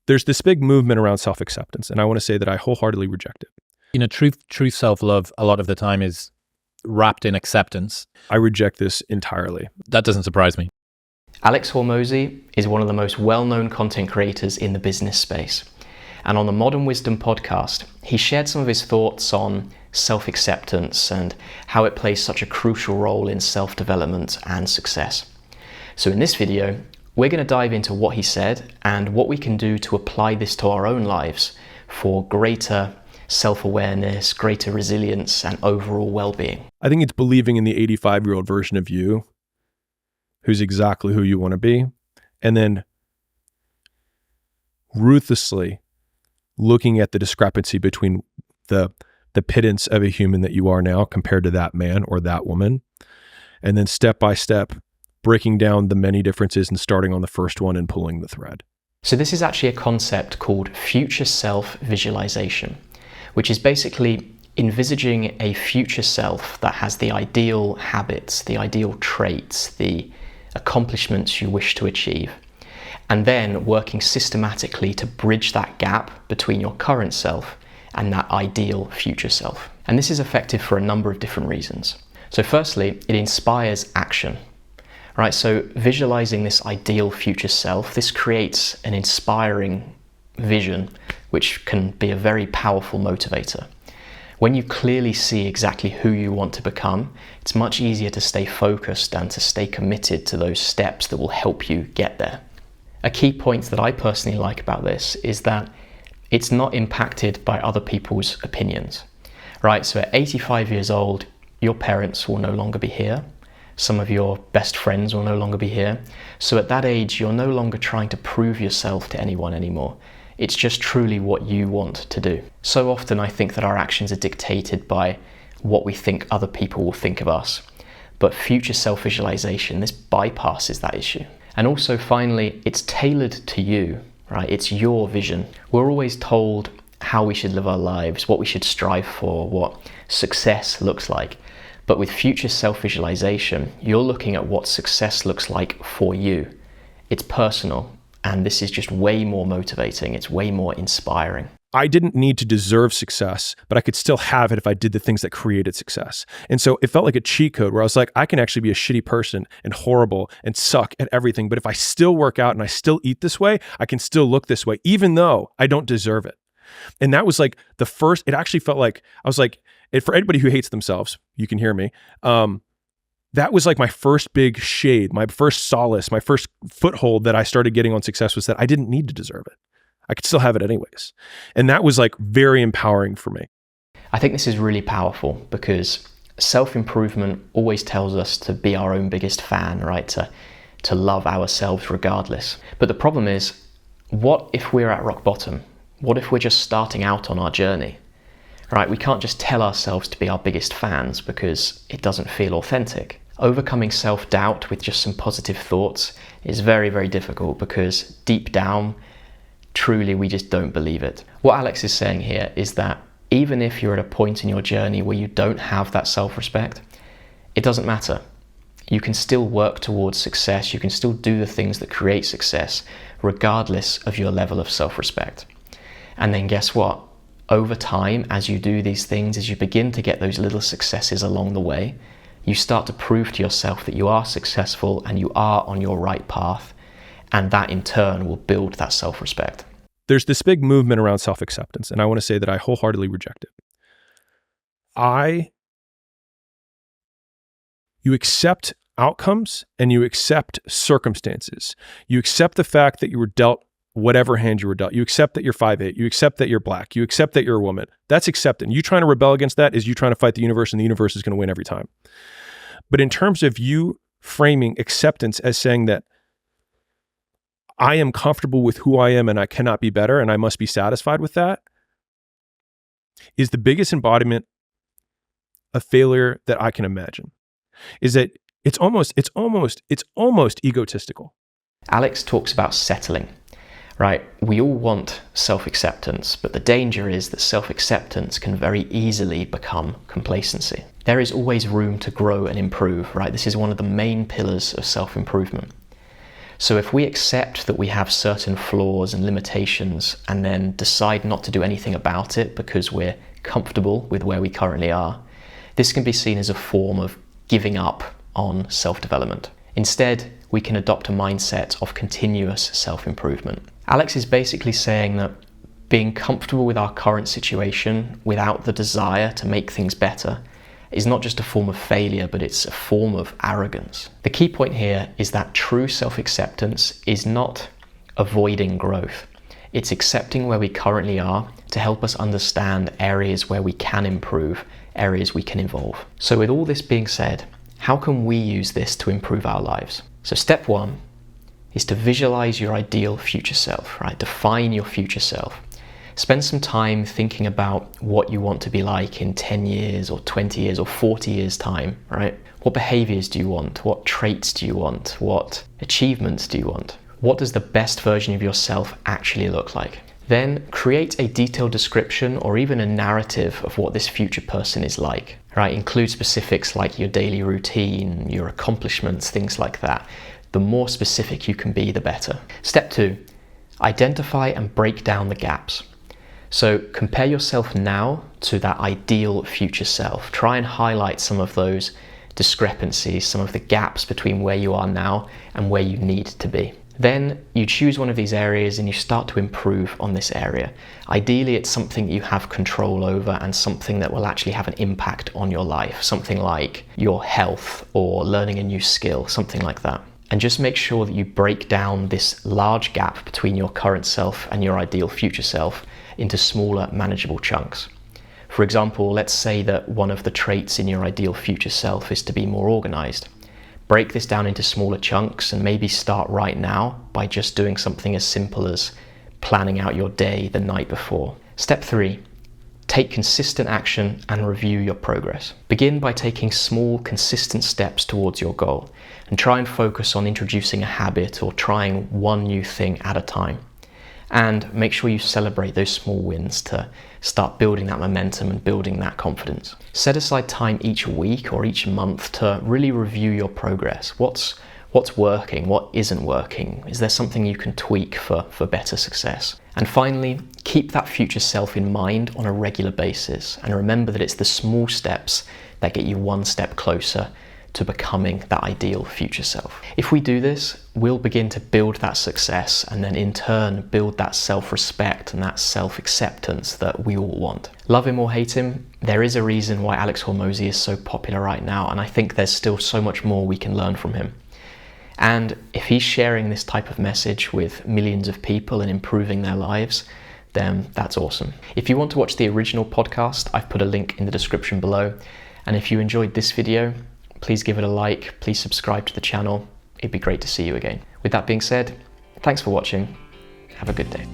There's this big movement around self-acceptance, and I want to say that I wholeheartedly reject it. True self-love a lot of the time is wrapped in acceptance. I reject this entirely. That doesn't surprise me. Alex Hormozi is one of the most well-known content creators in the business space. And on the Modern Wisdom podcast, he shared some of his thoughts on self-acceptance and how it plays such a crucial role in self-development and success. So in this video, we're going to dive into what he said and what we can do to apply this to our own lives for greater self-awareness, greater resilience, and overall well-being. I think it's believing in the 85-year-old version of you who's exactly who you want to be, and then ruthlessly looking at the discrepancy between the pittance of a human that you are now compared to that man or that woman, and then step by step breaking down the many differences and starting on the first one and pulling the thread. So this is actually a concept called future self visualization, which is basically envisaging a future self that has the ideal habits, the ideal traits, the accomplishments you wish to achieve, and then working systematically to bridge that gap between your current self and that ideal future self. And this is effective for a number of different reasons. So firstly, it inspires action. Right, so visualizing this ideal future self, this creates an inspiring vision, which can be a very powerful motivator. When you clearly see exactly who you want to become, it's much easier to stay focused and to stay committed to those steps that will help you get there. A key point that I personally like about this is that it's not impacted by other people's opinions. Right, so at 85 years old, your parents will no longer be here. Some of your best friends will no longer be here. So at that age, you're no longer trying to prove yourself to anyone anymore. It's just truly what you want to do. So often I think that our actions are dictated by what we think other people will think of us. But future self-visualization, this bypasses that issue. And also finally, it's tailored to you, right? It's your vision. We're always told how we should live our lives, what we should strive for, what success looks like. But with future self-visualization, you're looking at what success looks like for you. It's personal, and this is just way more motivating. It's way more inspiring. I didn't need to deserve success, but I could still have it if I did the things that created success. And so it felt like a cheat code where I was like, I can actually be a shitty person and horrible and suck at everything. But if I still work out and I still eat this way, I can still look this way, even though I don't deserve it. And that was like the first, it actually felt like, I was like, for anybody who hates themselves, you can hear me. That was like my first big shade, my first solace, my first foothold that I started getting on success was that I didn't need to deserve it. I could still have it anyways. And that was like very empowering for me. I think this is really powerful because self-improvement always tells us to be our own biggest fan, right? To love ourselves regardless. But the problem is, what if we're at rock bottom? What if we're just starting out on our journey? Right, we can't just tell ourselves to be our biggest fans because it doesn't feel authentic. Overcoming self-doubt with just some positive thoughts is very, very difficult because deep down, truly, we just don't believe it. What Alex is saying here is that even if you're at a point in your journey where you don't have that self-respect, it doesn't matter. You can still work towards success. You can still do the things that create success regardless of your level of self-respect. And then guess what? Over time, as you do these things, as you begin to get those little successes along the way, you start to prove to yourself that you are successful and you are on your right path. And that in turn will build that self-respect. There's this big movement around self-acceptance, and I want to say that I wholeheartedly reject it. You accept outcomes and you accept circumstances. You accept the fact that you were dealt whatever hand you were dealt. You accept that you're 5'8". You accept that you're black. You accept that you're a woman. That's accepting. You trying to rebel against that is you trying to fight the universe, and the universe is going to win every time. But in terms of you framing acceptance as saying that I am comfortable with who I am and I cannot be better and I must be satisfied with that, is the biggest embodiment of failure that I can imagine. Is that it's almost egotistical. Alex talks about settling. Right, we all want self-acceptance, but the danger is that self-acceptance can very easily become complacency. There is always room to grow and improve, right? This is one of the main pillars of self-improvement. So if we accept that we have certain flaws and limitations and then decide not to do anything about it because we're comfortable with where we currently are, this can be seen as a form of giving up on self-development. Instead, we can adopt a mindset of continuous self-improvement. Alex is basically saying that being comfortable with our current situation without the desire to make things better is not just a form of failure, but it's a form of arrogance. The key point here is that true self-acceptance is not avoiding growth. It's accepting where we currently are to help us understand areas where we can improve, areas we can evolve. So with all this being said, how can we use this to improve our lives? So step one is to visualize your ideal future self, right? Define your future self. Spend some time thinking about what you want to be like in 10 years or 20 years or 40 years time, right? What behaviors do you want? What traits do you want? What achievements do you want? What does the best version of yourself actually look like? Then create a detailed description or even a narrative of what this future person is like, right? Include specifics like your daily routine, your accomplishments, things like that. The more specific you can be, the better. Step two, identify and break down the gaps. So compare yourself now to that ideal future self. Try and highlight some of those discrepancies, some of the gaps between where you are now and where you need to be. Then you choose one of these areas and you start to improve on this area. Ideally, it's something you have control over and something that will actually have an impact on your life. Something like your health or learning a new skill, something like that. And just make sure that you break down this large gap between your current self and your ideal future self into smaller, manageable chunks. For example, let's say that one of the traits in your ideal future self is to be more organized. Break this down into smaller chunks and maybe start right now by just doing something as simple as planning out your day the night before. Step three, take consistent action and review your progress. Begin by taking small, consistent steps towards your goal and try and focus on introducing a habit or trying one new thing at a time. And make sure you celebrate those small wins to start building that momentum and building that confidence. Set aside time each week or each month to really review your progress. What's working? What isn't working? Is there something you can tweak for better success? And finally, keep that future self in mind on a regular basis. And remember that it's the small steps that get you one step closer to becoming that ideal future self. If we do this, we'll begin to build that success and then in turn build that self-respect and that self-acceptance that we all want. Love him or hate him, there is a reason why Alex Hormozi is so popular right now, and I think there's still so much more we can learn from him. And if he's sharing this type of message with millions of people and improving their lives, then that's awesome. If you want to watch the original podcast, I've put a link in the description below. And if you enjoyed this video, please give it a like, please subscribe to the channel. It'd be great to see you again. With that being said, thanks for watching. Have a good day.